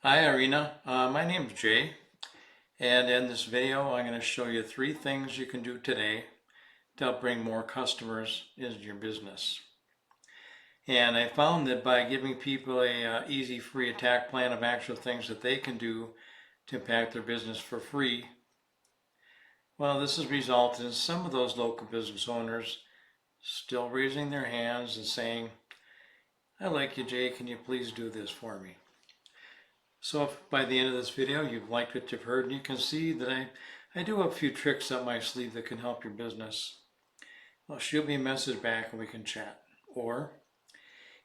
Hi Irina, my name's Jay, and in this video I'm going to show you 3 things you can do today to help bring more customers into your business. And I found that by giving people a easy free attack plan of actual things that they can do to impact their business for free, well, this has resulted in some of those local business owners still raising their hands and saying, "I like you, Jay, can you please do this for me?" So if by the end of this video you've liked what you've heard, and you can see that I do have a few tricks up my sleeve that can help your business, well, shoot me a message back and we can chat. Or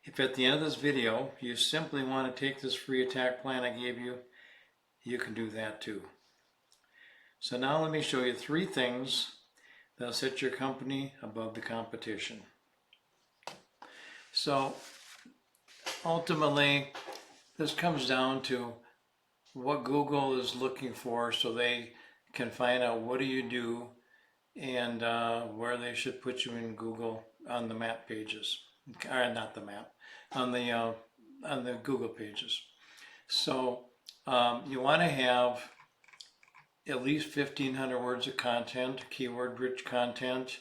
if at the end of this video you simply want to take this free attack plan I gave you, you can do that too. So now let me show you 3 things that'll set your company above the competition. So ultimately, this comes down to what Google is looking for so they can find out what do you do and where they should put you in Google on the map pages, or not the map, on the Google pages. So you want to have at least 1,500 words of content, keyword-rich content,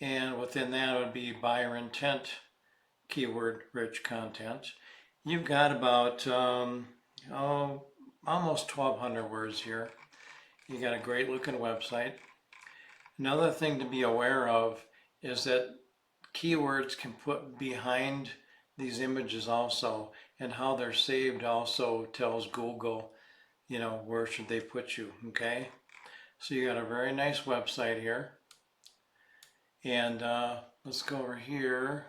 and within that would be buyer intent, keyword-rich content. You've got about almost 1,200 words here. You got a great looking website. Another thing to be aware of is that keywords can put behind these images also, and how they're saved also tells Google, where should they put you, okay? So you got a very nice website here. And let's go over here.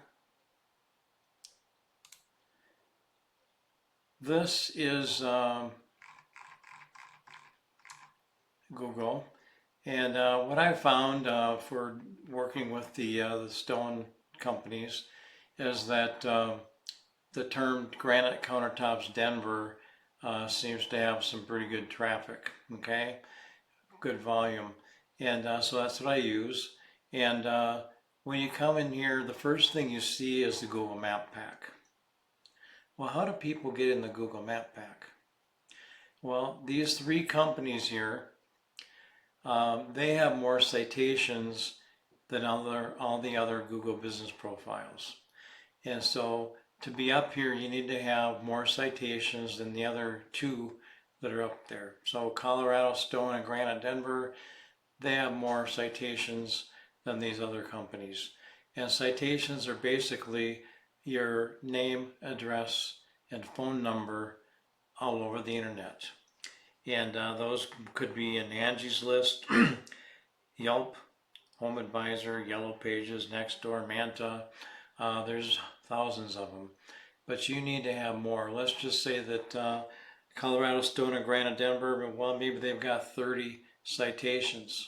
This is Google, and what I found for working with the stone companies is that the term Granite Countertops Denver seems to have some pretty good traffic, okay, good volume, and so that's what I use. And when you come in here, the first thing you see is the Google Map Pack. Well, how do people get in the Google Map Pack? Well, these 3 companies here, they have more citations than all the other Google business profiles. And so to be up here, you need to have more citations than the other 2 that are up there. So Colorado Stone and Granite Denver, they have more citations than these other companies. And citations are basically your name, address, and phone number all over the internet. And those could be in Angie's List, Yelp, Home Advisor, Yellow Pages, Nextdoor, Manta. There's thousands of them. But you need to have more. Let's just say that Colorado Stone and Granite Denver, well, maybe they've got 30 citations.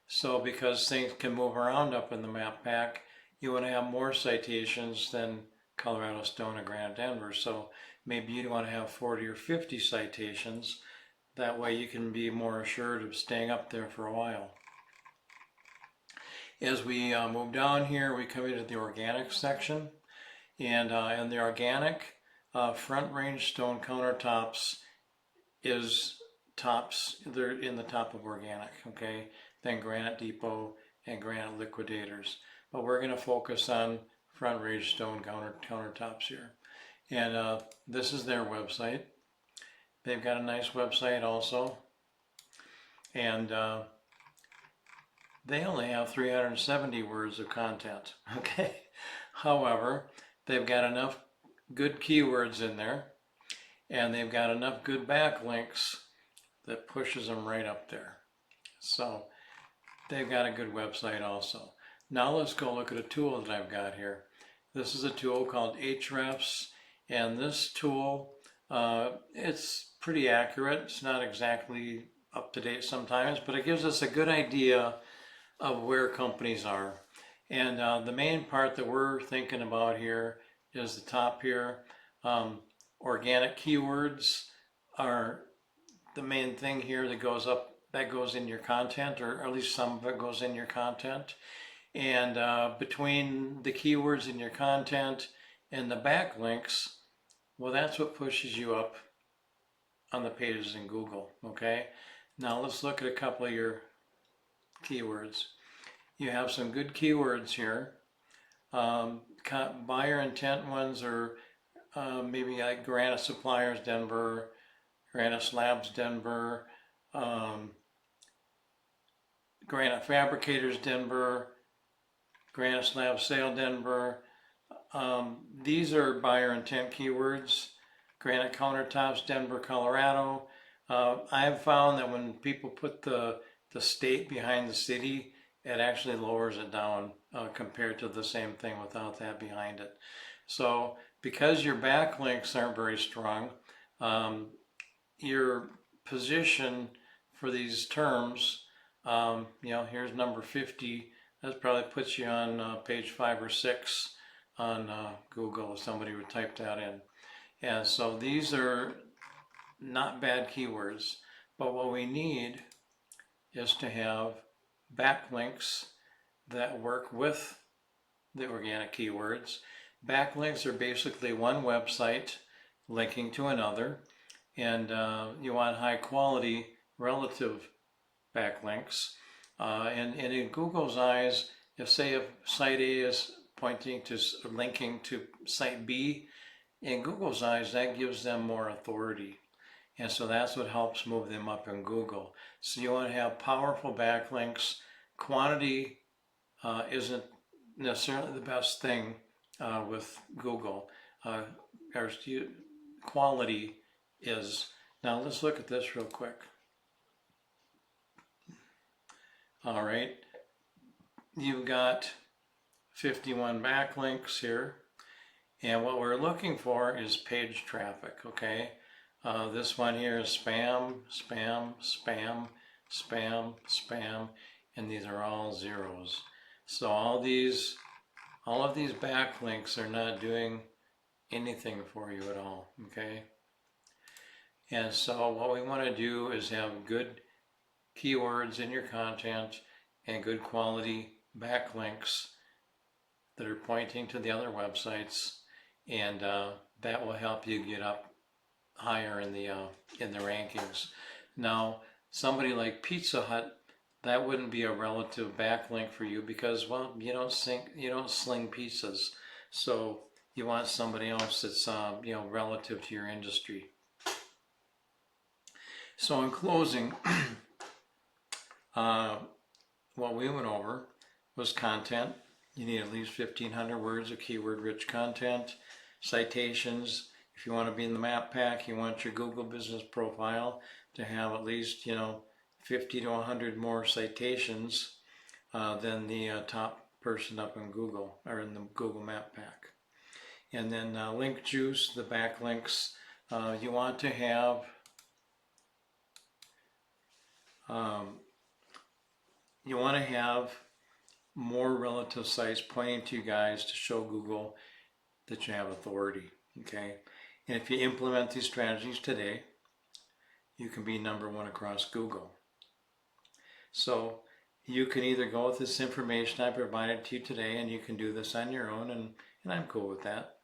So because things can move around up in the map pack, you want to have more citations than Colorado Stone and Granite Denver. So maybe you want to have 40 or 50 citations. That way you can be more assured of staying up there for a while. As we move down here, we come into the organic section. And in the organic, front range stone countertops is tops. They're in the top of organic, okay? Then Granite Depot and Granite Liquidators. But we're going to focus on front range stone countertops here. And this is their website. They've got a nice website also. And they only have 370 words of content, okay? However, they've got enough good keywords in there, and they've got enough good backlinks that pushes them right up there. So they've got a good website also. Now let's go look at a tool that I've got here. This is a tool called Ahrefs, and this tool, it's pretty accurate. It's not exactly up to date sometimes, but it gives us a good idea of where companies are. And the main part that we're thinking about here is the top here. Organic keywords are the main thing here that goes up, that goes in your content, or at least some of it goes in your content. And between the keywords in your content and the backlinks, well, that's what pushes you up on the pages in Google, okay? Now let's look at a couple of your keywords. You have some good keywords here. Buyer intent ones are maybe like Granite Suppliers Denver, Granite Slabs Denver, Granite Fabricators Denver, Granite Slab Sale Denver. These are buyer intent keywords. Granite Countertops Denver, Colorado. I have found that when people put the state behind the city, it actually lowers it down compared to the same thing without that behind it. So because your backlinks aren't very strong, your position for these terms, here's number 50, that probably puts you on page 5 or 6 on Google if somebody would type that in. And so these are not bad keywords, but what we need is to have backlinks that work with the organic keywords. Backlinks are basically one website linking to another, and you want high quality relative backlinks. And in Google's eyes, if site A is pointing to linking to site B, in Google's eyes, that gives them more authority. And so that's what helps move them up in Google. So you want to have powerful backlinks. Quantity isn't necessarily the best thing with Google. Quality is. Now let's look at this real quick. All right, you've got 51 backlinks here. And what we're looking for is page traffic, okay? This one here is spam, spam, spam, spam, spam, and these are all zeros. So all of these backlinks are not doing anything for you at all, okay? And so what we want to do is have good keywords in your content and good quality backlinks that are pointing to the other websites, and that will help you get up higher in the rankings. Now, somebody like Pizza Hut, that wouldn't be a relative backlink for you because, well, you don't sling pizzas, so you want somebody else that's relative to your industry. So in closing, what we went over was content. You need at least 1,500 words of keyword-rich content. Citations. If you want to be in the map pack, you want your Google business profile to have at least 50 to 100 more citations than the top person up in Google or in the Google map pack. And then link juice, the backlinks. You want to have more relative sites pointing to you guys to show Google that you have authority, okay? And if you implement these strategies today, you can be #1 across Google. So you can either go with this information I provided to you today, and you can do this on your own, and I'm cool with that.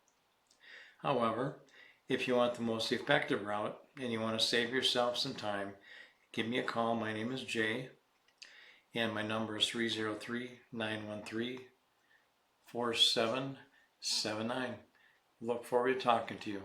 However, if you want the most effective route and you want to save yourself some time, give me a call. My name is Jay, and my number is 303-913-4779. Look forward to talking to you.